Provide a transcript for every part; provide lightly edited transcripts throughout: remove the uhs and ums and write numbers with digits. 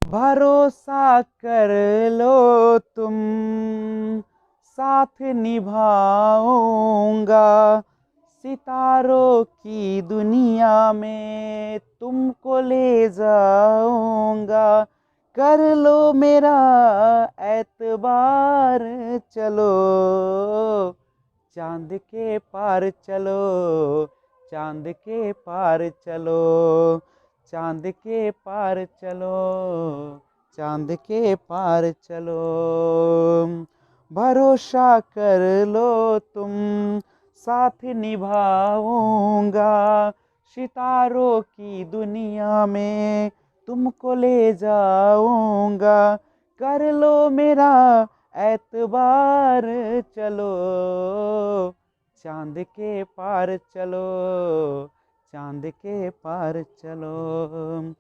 भरोसा कर लो तुम, साथ निभाऊंगा, सितारों की दुनिया में तुमको ले जाऊंगा। कर लो मेरा एतबार, चलो चांद के पार चलो, चांद के पार चलो, चांद के पार चलो, चांद के पार चलो। भरोसा कर लो तुम, साथ निभाऊंगा, सितारों की दुनिया में तुमको ले जाऊंगा। कर लो मेरा एतबार, चलो चांद के पार चलो, चांद के पार चलो,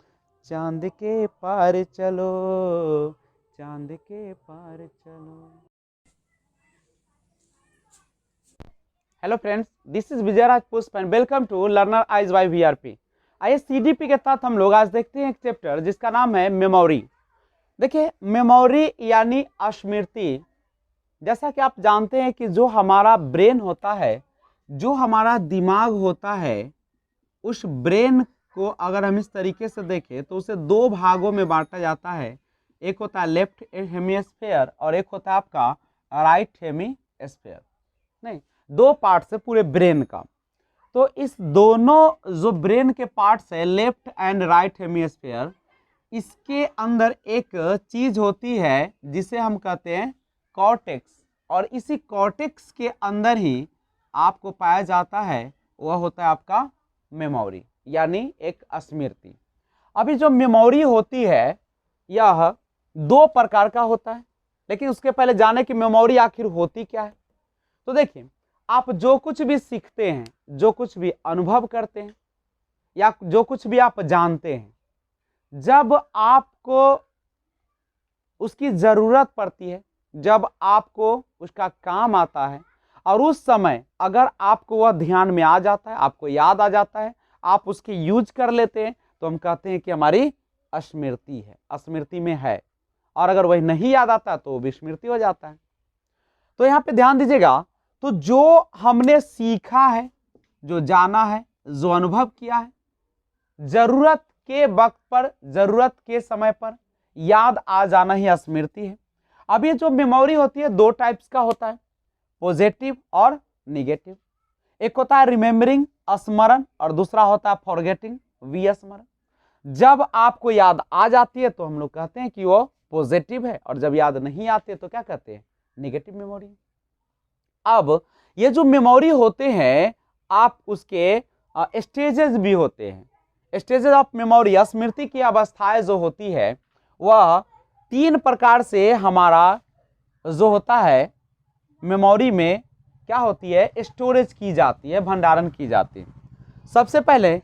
चांद के पार चलो, चांद के पार चलो। Hello friends, this is Vijayraj Pushp and welcome to learner eyes by VRP. आइए सीडीपी के साथ हम लोग आज देखते हैं एक चैप्टर जिसका नाम है मेमोरी। देखिए, मेमोरी यानी स्मृति। जैसा कि आप जानते हैं कि जो हमारा ब्रेन होता है, जो हमारा दिमाग होता है, उस ब्रेन को अगर हम इस तरीके से देखें तो उसे दो भागों में बांटा जाता है। एक होता है लेफ्ट हेमिस्फेयर और एक होता है आपका राइट हेमिस्फेयर। नहीं, दो पार्ट्स है पूरे ब्रेन का। तो इस दोनों जो ब्रेन के पार्ट्स है, लेफ्ट एंड राइट हेमिस्फेयर, इसके अंदर एक चीज होती है जिसे हम कहते हैं कॉर्टेक्स। और इसी कॉर्टेक्स के अंदर ही आपको पाया जाता है, वह होता है आपका मेमोरी यानी एक स्मृति। अभी जो मेमोरी होती है यह दो प्रकार का होता है, लेकिन उसके पहले जाने कि मेमोरी आखिर होती क्या है। तो देखिए, आप जो कुछ भी सीखते हैं, जो कुछ भी अनुभव करते हैं, या जो कुछ भी आप जानते हैं, जब आपको उसकी जरूरत पड़ती है, जब आपको उसका काम आता है, और उस समय अगर आपको वह ध्यान में आ जाता है, आपको याद आ जाता है, आप उसकी यूज कर लेते हैं, तो हम कहते हैं कि हमारी स्मृति है, स्मृति में है। और अगर वही नहीं याद आता तो वो विस्मृति हो जाता है। तो यहाँ पे ध्यान दीजिएगा, तो जो हमने सीखा है, जो जाना है, जो अनुभव किया है, जरूरत के वक्त पर, जरूरत के समय पर याद आ जाना ही स्मृति है। अब ये जो मेमोरी होती है दो टाइप्स का होता है, पॉजिटिव और निगेटिव। एक होता है रिमेम्बरिंग, स्मरण, और दूसरा होता है फॉरगेटिंग, विस्मरण। जब आपको याद आ जाती है तो हम लोग कहते हैं कि वो पॉजिटिव है, और जब याद नहीं आती है तो क्या कहते हैं, निगेटिव मेमोरी। अब ये जो मेमोरी होते हैं, आप उसके स्टेजेस भी होते हैं। स्टेजेस ऑफ मेमोरी, स्मृति की अवस्थाएं जो होती है वह तीन प्रकार से हमारा जो होता है मेमोरी में क्या होती है, स्टोरेज की जाती है, भंडारण की जाती है। सबसे पहले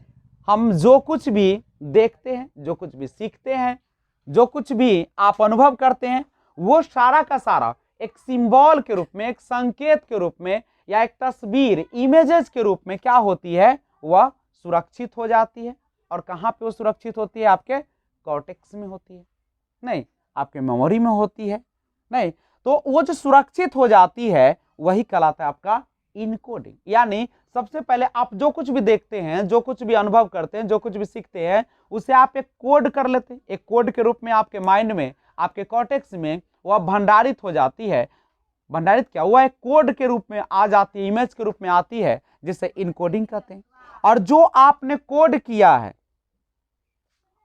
हम जो कुछ भी देखते हैं, जो कुछ भी सीखते हैं, जो कुछ भी आप अनुभव करते हैं, वो सारा का सारा एक सिंबल के रूप में, एक संकेत के रूप में, या एक तस्वीर, इमेजेस के रूप में क्या होती है, वह सुरक्षित हो जाती है। और कहाँ पे वो सुरक्षित होती है, आपके कॉर्टेक्स में होती है, नहीं आपके मेमोरी में होती है, नहीं। तो वो जो सुरक्षित हो जाती है वही कहलाता है आपका इनकोडिंग। यानी सबसे पहले आप जो कुछ भी देखते हैं, जो कुछ भी अनुभव करते हैं, जो कुछ भी सीखते हैं, उसे आप एक कोड कर लेते हैं, एक कोड के रूप में आपके माइंड में, आपके कॉर्टेक्स में वह भंडारित हो जाती है। भंडारित क्या हुआ, एक कोड के रूप में आ जाती है, इमेज के रूप में आती है, जिसे इनकोडिंग कहते हैं। और जो आपने कोड किया है,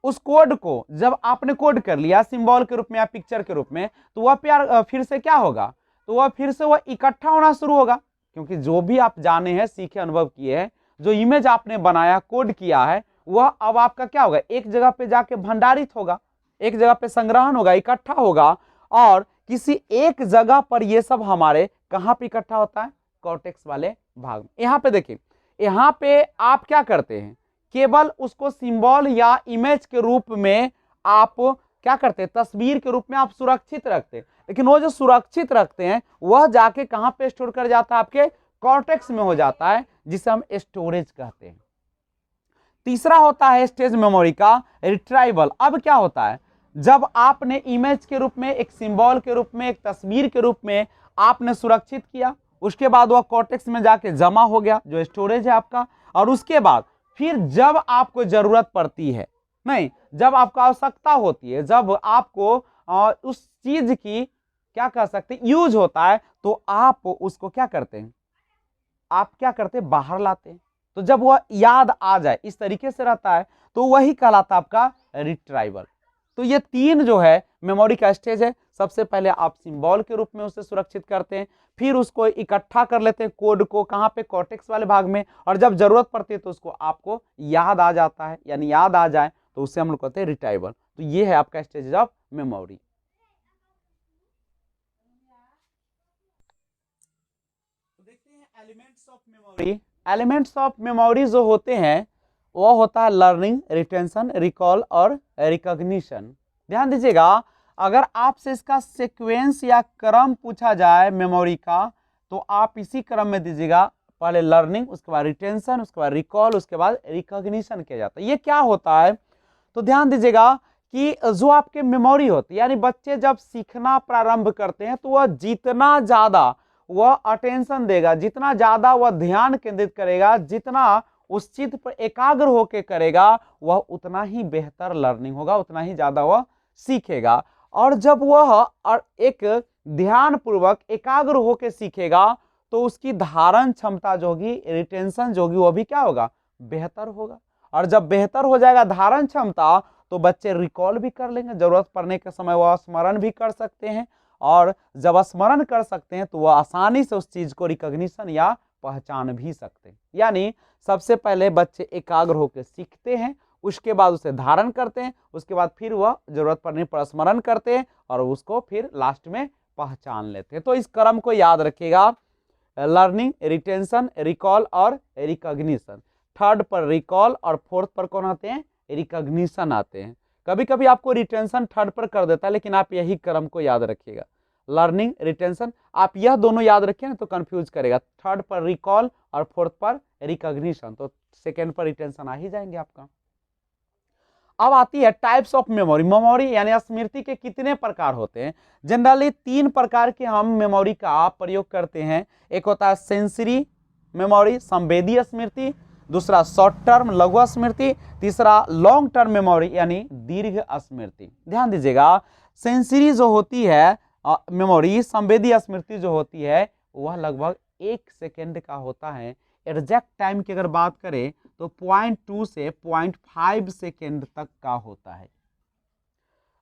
उस कोड को जब आपने कोड कर लिया सिंबल के रूप में या पिक्चर के रूप में, तो वह फिर से क्या होगा, तो वह फिर से वह इकट्ठा होना शुरू होगा। क्योंकि जो भी आप जाने हैं, सीखे, अनुभव किए हैं, जो इमेज आपने बनाया, कोड किया है, वह अब आपका क्या होगा, एक जगह पे जाके भंडारित होगा, एक जगह पे संग्रहण होगा, इकट्ठा होगा। और किसी एक जगह पर यह सब हमारे कहां पे इकट्ठा होता है, कॉर्टेक्स वाले भाग में। यहां पे देखिए, यहां पे आप क्या करते हैं, केवल उसको सिंबल या इमेज के रूप में आप क्या करते हैं, तस्वीर के रूप में आप सुरक्षित रखते हैं। लेकिन वो जो सुरक्षित रखते हैं वह जाके कहां पे स्टोर कर जाता है, आपके कॉर्टेक्स में हो जाता है, जिसे हम स्टोरेज कहते हैं। तीसरा होता है स्टेज मेमोरी का रिट्राइवल। अब क्या होता है, जब आपने इमेज के रूप में, एक सिंबल के रूप में, एक तस्वीर के रूप में आपने सुरक्षित किया, उसके बाद वह कॉर्टेक्स में जाके जमा हो गया, जो स्टोरेज है आपका। और उसके बाद फिर जब आपको जरूरत पड़ती है, नहीं, जब आपको आवश्यकता होती है, जब आपको उस चीज की क्या कह सकते हैं यूज होता है, तो आप उसको क्या करते हैं, आप क्या करते हैं, बाहर लाते हैं। तो जब वह याद आ जाए, इस तरीके से रहता है, तो वही कहलाता है आपका रिट्राइवल। तो ये तीन जो है मेमोरी का स्टेज है। सबसे पहले आप सिंबल के रूप में उसे सुरक्षित करते हैं, फिर उसको इकट्ठा कर लेते हैं कोड को, कहां पे, कॉर्टेक्स वाले भाग में, और जब जरूरत पड़ती है तो उसको आपको याद आ जाता है, यानी याद आ जाए, तो उसे हम लोग कहते हैं रिट्राइवल। तो ये है आपका स्टेज ऑफ मेमोरी। देखते हैं elements of memory. Elements of memory जो होते हैं वो होता है लर्निंग, रिटेंशन, रिकॉल और रिकॉग्निशन। ध्यान दीजिएगा, अगर आपसे इसका सीक्वेंस या क्रम पूछा जाए मेमोरी का, तो आप इसी क्रम में दीजिएगा, पहले लर्निंग, उसके बाद रिटेंशन, उसके बाद रिकॉल, उसके बाद रिकॉग्निशन किया जाता है। ये क्या होता है, तो ध्यान दीजिएगा कि जो आपके मेमोरी होती है, यानी बच्चे जब सीखना प्रारंभ करते हैं, तो वह जितना ज्यादा वह अटेंशन देगा, जितना ज्यादा वह ध्यान केंद्रित करेगा, जितना उस चीज पर एकाग्र होकर करेगा, वह उतना ही बेहतर लर्निंग होगा, उतना ही ज्यादा वह सीखेगा। और जब वह एक ध्यान पूर्वक एकाग्र होकर सीखेगा, तो उसकी धारण क्षमता जो होगी, रिटेंशन जो होगी, वह भी क्या होगा, बेहतर होगा। और जब बेहतर हो जाएगा धारण क्षमता, तो बच्चे रिकॉल भी कर लेंगे, जरूरत पड़ने के समय वह स्मरण भी कर सकते हैं। और जब स्मरण कर सकते हैं, तो वह आसानी से उस चीज को रिकॉग्निशन या पहचान भी सकते हैं। यानी सबसे पहले बच्चे एकाग्र होकर सीखते हैं, उसके बाद उसे धारण करते हैं, उसके बाद फिर वह जरूरत पड़ने पर स्मरण करते हैं, और उसको फिर लास्ट में पहचान लेते हैं। तो इस क्रम को याद रखिएगा, लर्निंग, रिटेंशन, रिकॉल और रिकॉग्निशन। थर्ड पर रिकॉल और फोर्थ पर कौन आते हैं, रिकॉग्निशन आते हैं। कभी कभी आपको रिटेंशन थर्ड पर कर देता है, लेकिन आप यही क्रम को याद रखिएगा, लर्निंग, रिटेंशन। आप यह दोनों याद रखिए ना, तो कंफ्यूज करेगा, थर्ड पर रिकॉल और फोर्थ पर रिकॉग्निशन, तो सेकेंड पर रिटेंशन आ ही जाएंगे आपका। अब आती है टाइप्स ऑफ मेमोरी। मेमोरी यानी स्मृति के कितने प्रकार होते हैं। जनरली तीन प्रकार के हम मेमोरी का प्रयोग करते हैं। एक होता है सेंसरी मेमोरी, संवेदी स्मृति, दूसरा शॉर्ट टर्म लघु स्मृति, तीसरा लॉन्ग टर्म मेमोरी यानी दीर्घ स्मृति। ध्यान दीजिएगा, सेंसरी जो होती है मेमोरी, संवेदी स्मृति जो होती है, वह लगभग 1 सेकेंड का होता है। एग्जैक्ट टाइम की अगर बात करें तो 0.2 से 0.5 सेकेंड तक का होता है।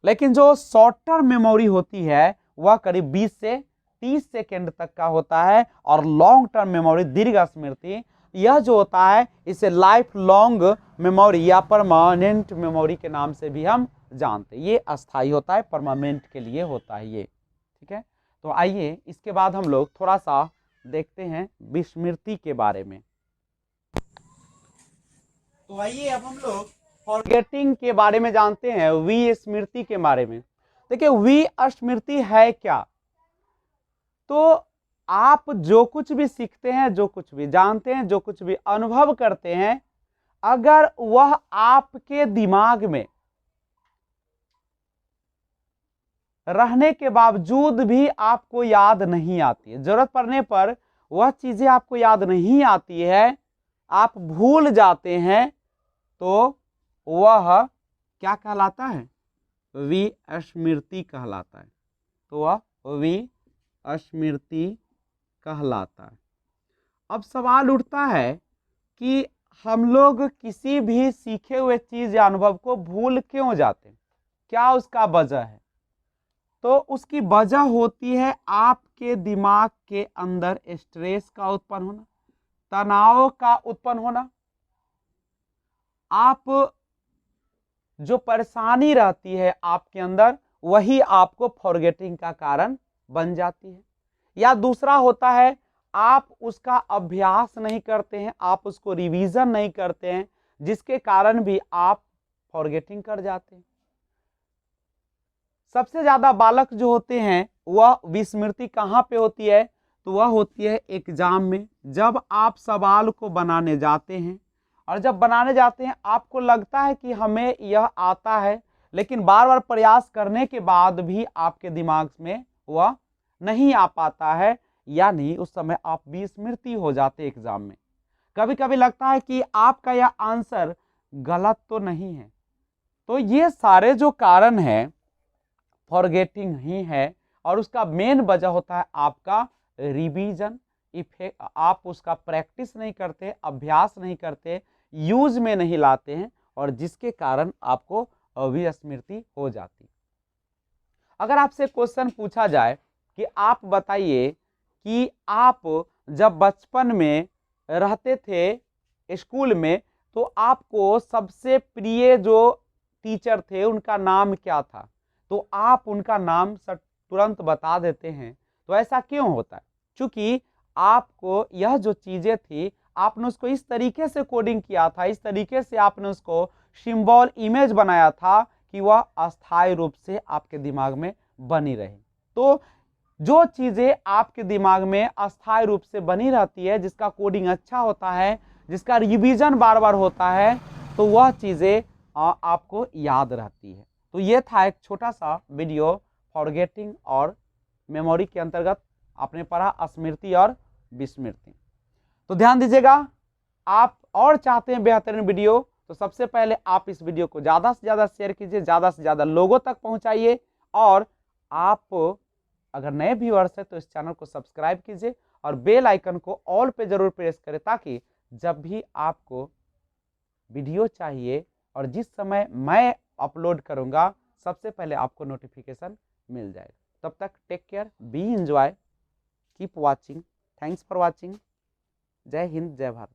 लेकिन जो शॉर्ट टर्म मेमोरी होती है वह करीब 20 से 30 सेकेंड तक का होता है। और लॉन्ग टर्म मेमोरी, दीर्घ स्मृति, यह जो होता है इसे लाइफ लॉन्ग मेमोरी या परमानेंट मेमोरी के नाम से भी हम जानते हैं। ये अस्थाई होता है, परमानेंट के लिए होता है ये, ठीक है। तो आइए इसके बाद हम लोग थोड़ा सा देखते हैं विस्मृति के बारे में। तो आइए अब हम लोग फॉरगेटिंग के बारे में जानते हैं, विस्मृति के बारे में। देखिए विस्मृति है क्या, तो आप जो कुछ भी सीखते हैं, जो कुछ भी जानते हैं, जो कुछ भी अनुभव करते हैं, अगर वह आपके दिमाग में रहने के बावजूद भी आपको याद नहीं आती है, जरूरत पड़ने पर वह चीजें आपको याद नहीं आती है, आप भूल जाते हैं, तो वह क्या कहलाता है, विस्मृति कहलाता है। तो वह विस्मृति कहलाता है। अब सवाल उठता है कि हम लोग किसी भी सीखे हुए चीज या अनुभव को भूल क्यों जाते हैं, क्या उसका वजह है। तो उसकी वजह होती है आपके दिमाग के अंदर स्ट्रेस का उत्पन्न होना, तनाव का उत्पन्न होना। आप जो परेशानी रहती है आपके अंदर, वही आपको फॉरगेटिंग का कारण बन जाती है। या दूसरा होता है आप उसका अभ्यास नहीं करते हैं, आप उसको रिवीजन नहीं करते हैं, जिसके कारण भी आप फॉरगेटिंग कर जाते हैं। सबसे ज्यादा बालक जो होते हैं वह विस्मृति कहाँ पे होती है, तो वह होती है एग्जाम में। जब आप सवाल को बनाने जाते हैं, और जब बनाने जाते हैं आपको लगता है कि हमें यह आता है, लेकिन बार बार प्रयास करने के बाद भी आपके दिमाग में वह नहीं आ पाता है, यानी उस समय आप विस्मृति हो जाते एग्जाम में। कभी कभी लगता है कि आपका यह आंसर गलत तो नहीं है। तो ये सारे जो कारण है फॉरगेटिंग ही है, और उसका मेन वजह होता है आपका रिवीजन इफेक्ट। आप उसका प्रैक्टिस नहीं करते, अभ्यास नहीं करते, यूज में नहीं लाते हैं, और जिसके कारण आपको विस्मृति हो जाती। अगर आपसे क्वेश्चन पूछा जाए कि आप बताइए कि आप जब बचपन में रहते थे स्कूल में, तो आपको सबसे प्रिय जो टीचर थे उनका नाम क्या था, तो आप उनका नाम तुरंत बता देते हैं। तो ऐसा क्यों होता है? क्योंकि आपको यह जो चीजें थी, आपने उसको इस तरीके से कोडिंग किया था, इस तरीके से आपने उसको सिंबल इमेज बनाया था कि वह अस्थायी रूप से आपके दिमाग में बनी रहे। तो जो चीजें आपके दिमाग में अस्थायी रूप से बनी रहती है, जिसका कोडिंग अच्छा होता है, जिसका रिवीजन बार बार होता है, तो वह चीजें आपको याद रहती है। तो ये था एक छोटा सा वीडियो फॉरगेटिंग और मेमोरी के अंतर्गत आपने पढ़ा स्मृति और विस्मृति। तो ध्यान दीजिएगा, आप और चाहते हैं बेहतरीन वीडियो, तो सबसे पहले आप इस वीडियो को ज़्यादा से ज़्यादा शेयर कीजिए, ज़्यादा से ज़्यादा लोगों तक पहुंचाइए, और आप अगर नए व्यूअर्स हैं तो इस चैनल को सब्सक्राइब कीजिए और बेल आइकन को ऑल पे जरूर प्रेस करें, ताकि जब भी आपको वीडियो चाहिए और जिस समय मैं अपलोड करूंगा, सबसे पहले आपको नोटिफिकेशन मिल जाएगा। तब तक take care, be enjoy, keep watching, thanks for watching. जय हिंद, जय भारत।